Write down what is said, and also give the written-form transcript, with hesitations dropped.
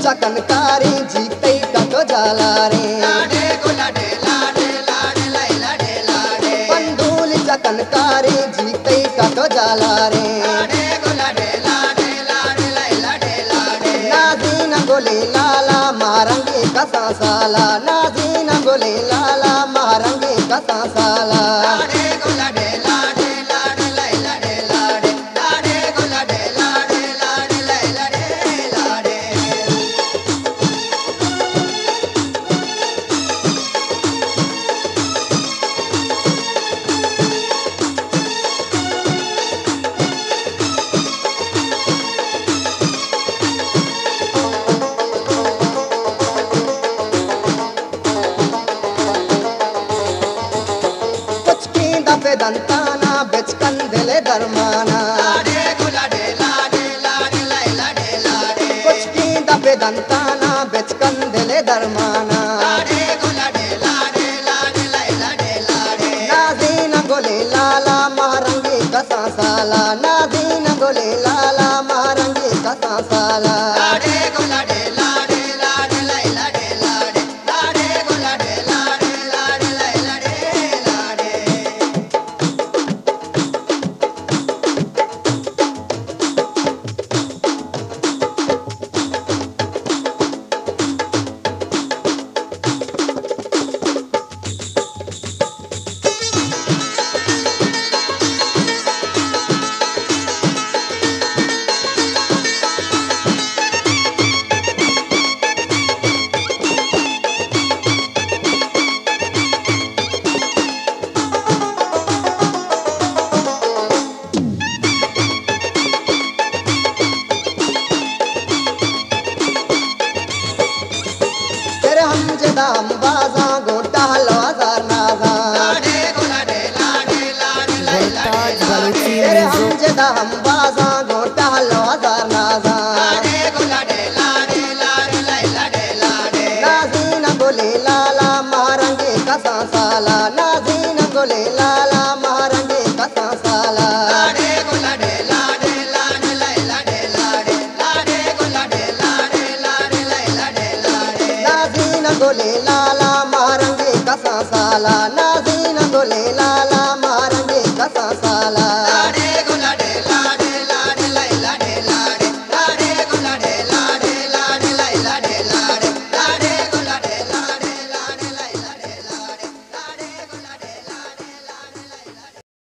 चकनकारी जीते कतो जाला रे लाडे को लाडे लाडे लाडे लाई लाडे लाडे पंडूल चकनकारी जीते कतो जाला रे लाडे को लाडे लाडे लाडे लाई लाडे लाडे नाजीन गोले लाला मारंगे कसा साला नाजीन गोले लाला मारंगे कसा साला लाडे को लाडे लाडे लाडे लाई लाडे लाडे लाडे को लाडे लाडे लाडे लाई लाडे लाडे दंताना बेचकन दिले दरमाना लाडे को लाडे लाडे लाडे लाई लाडे लाडे कुछ की दबे दंताना बेचकन दिले दरमाना लाडे को लाडे लाडे लाडे लाई लाडे लाडे नाजीन गोले लाला महारंगी कसा साला नाजीन गोले लाला महारंगी कसा साला लाडे को लाडे लाडे लाडे लाई लाडे लाडे लाडे को लाडे लाडे लाडे लाई लाडे लाडे दाम बाजा गोटा हलवाजार नाजा लाडे को लाडे लाडे लाडे लाई लाडे तेरे हम दाम बाजा गोटा हलवाजार नाजा लाडे को लाडे लाडे लाडे लाई लाडे लाडे नाजीन गोले लाला महारंगे कसा साला नाजीन गोले लाला महारंगे कसा साला लाडे को लाडे लाडे लाडे लाई लाडे लाडे लाडे को लाडे लाडे लाडे लाई लाडे लाडे नाजीन गोले लाला महारंगे कसा साला नाजीन गोले लाला